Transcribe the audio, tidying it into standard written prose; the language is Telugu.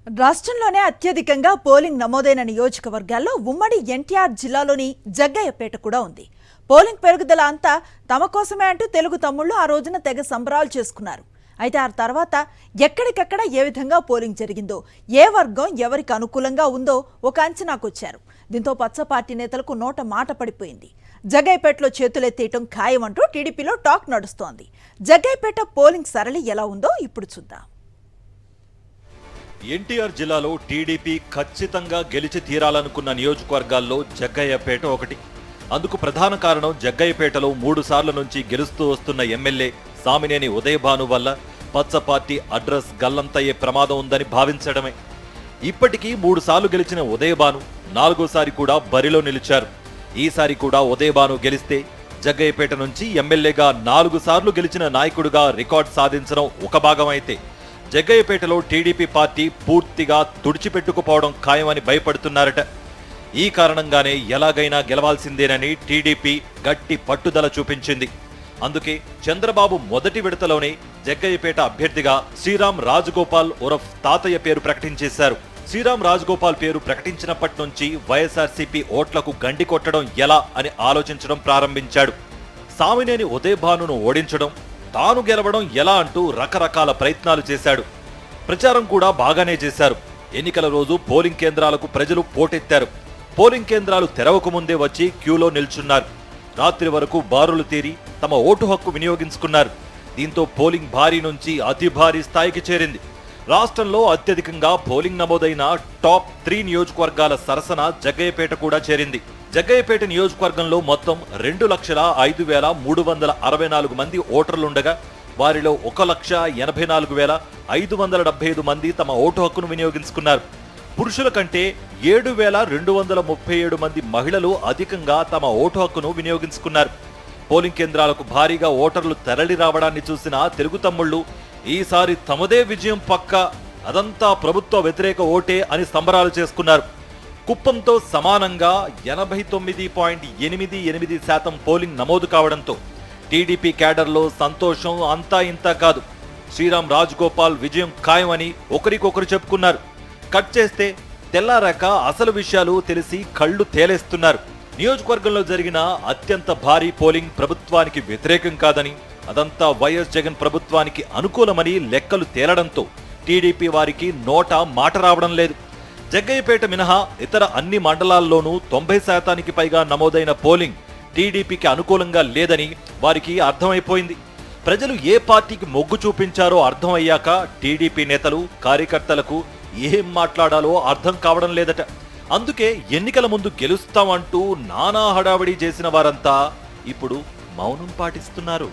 రాష్ట్రంలోనే అత్యధికంగా పోలింగ్ నమోదైన నియోజకవర్గాల్లో ఉమ్మడి ఎన్టీఆర్ జిల్లాలోని జగ్గయ్యపేట కూడా ఉంది. పోలింగ్ పెరుగుదల అంతా తమ కోసమే అంటూ తెలుగు తమ్ముళ్లు ఆ రోజున తెగ సంబరాలు చేసుకున్నారు. అయితే ఆ తర్వాత ఎక్కడికక్కడ ఏ విధంగా పోలింగ్ జరిగిందో, ఏ వర్గం ఎవరికి అనుకూలంగా ఉందో ఒక అంచనాకొచ్చారు. దీంతో పచ్చ పార్టీ నేతలకు నోట మాట పడిపోయింది. జగ్గయ్యపేటలో చేతులెత్తేయటం ఖాయమంటూ టీడీపీలో టాక్ నడుస్తోంది. జగ్గయ్యపేట పోలింగ్ సరళి ఎలా ఉందో ఇప్పుడు చూద్దాం. ఎన్టీఆర్ జిల్లాలో టీడీపీ ఖచ్చితంగా గెలిచి తీరాలనుకున్న నియోజకవర్గాల్లో జగ్గయ్యపేట ఒకటి. అందుకు ప్రధాన కారణం జగ్గయ్యపేటలో 3 సార్ల నుంచి గెలుస్తూ వస్తున్న ఎమ్మెల్యే సామినేని ఉదయభాను వల్ల పచ్చ పార్టీ అడ్రస్ గల్లంతయ్యే ప్రమాదం ఉందని భావించడమే. ఇప్పటికీ 3 సార్లు గెలిచిన ఉదయభాను 4వ సారి కూడా బరిలో నిలిచారు. ఈసారి కూడా ఉదయభాను గెలిస్తే జగ్గయ్యపేట నుంచి ఎమ్మెల్యేగా 4 సార్లు గెలిచిన నాయకుడిగా రికార్డు సాధించడం ఒక భాగమైతే, జగ్గయ్యపేటలో టీడీపీ పార్టీ పూర్తిగా తుడిచిపెట్టుకుపోవడం ఖాయమని భయపడుతున్నారట. ఈ కారణంగానే ఎలాగైనా గెలవాల్సిందేనని టీడీపీ గట్టి పట్టుదల చూపించింది. అందుకే చంద్రబాబు మొదటి విడతలోనే జగ్గయ్యపేట అభ్యర్థిగా శ్రీరామ్ రాజగోపాల్ ఉరఫ్ తాతయ్య పేరు ప్రకటించేశారు. శ్రీరామ్ రాజగోపాల్ పేరు ప్రకటించినప్పటి నుంచి వైఎస్ఆర్సీపీ ఓట్లకు గండి కొట్టడం ఎలా అని ఆలోచించడం ప్రారంభించాడు. సామినేని ఉదయభానును ఓడించడం, తాను గెలవడం ఎలా అంటూ రకరకాల ప్రయత్నాలు చేశాడు. ప్రచారం కూడా బాగానే చేశారు. ఎన్నికల రోజు పోలింగ్ కేంద్రాలకు ప్రజలు పోటెత్తారు. పోలింగ్ కేంద్రాలు తెరవకు ముందే వచ్చి క్యూలో నిల్చున్నారు. రాత్రి వరకు బారులు తీరి తమ ఓటు హక్కు వినియోగించుకున్నారు. దీంతో పోలింగ్ భారీ నుంచి అతి భారీ స్థాయికి చేరింది. రాష్ట్రంలో అత్యధికంగా పోలింగ్ నమోదైన టాప్ 3 నియోజకవర్గాల సరసన జగ్గయ్యపేట కూడా చేరింది. జగ్గయ్యపేట నియోజకవర్గంలో మొత్తం 2,05,364 మంది ఓటర్లుండగా, వారిలో 1,84,575 మంది తమ ఓటు హక్కును వినియోగించుకున్నారు. పురుషుల కంటే 7,237 మంది మహిళలు అధికంగా తమ ఓటు హక్కును వినియోగించుకున్నారు. పోలింగ్ కేంద్రాలకు భారీగా ఓటర్లు తరలి రావడాన్ని చూసిన తెలుగు తమ్ముళ్లు ఈసారి తమదే విజయం పక్కా, అదంతా ప్రభుత్వ వ్యతిరేక ఓటే అని సంబరాలు చేసుకున్నారు. కుప్పంతో సమానంగా 89.88% పోలింగ్ నమోదు కావడంతో టీడీపీ క్యాడర్లో సంతోషం అంతా ఇంతా కాదు. శ్రీరామ్ రాజగోపాల్ విజయం ఖాయమని ఒకరికొకరు చెప్పుకున్నారు. కట్ చేస్తే తెల్లారాక అసలు విషయాలు తెలిసి కళ్ళు తేలేస్తున్నారు. నియోజకవర్గంలో జరిగిన అత్యంత భారీ పోలింగ్ ప్రభుత్వానికి వ్యతిరేకం కాదని, అదంతా వైఎస్ జగన్ ప్రభుత్వానికి అనుకూలమని లెక్కలు తేలడంతో టీడీపీ వారికి నోట మాట రావడం లేదు. జగ్గయ్యపేట మినహా ఇతర అన్ని మండలాల్లోనూ 90% పైగా నమోదైన పోలింగ్ టీడీపీకి అనుకూలంగా లేదని వారికి అర్థమైపోయింది. ప్రజలు ఏ పార్టీకి మొగ్గు చూపించారో అర్థమయ్యాక టీడీపీ నేతలు, కార్యకర్తలకు ఏం మాట్లాడాలో అర్థం కావడం లేదట. అందుకే ఎన్నికల ముందు గెలుస్తామంటూ నానా హడావిడి చేసిన వారంతా ఇప్పుడు మౌనం పాటిస్తున్నారు.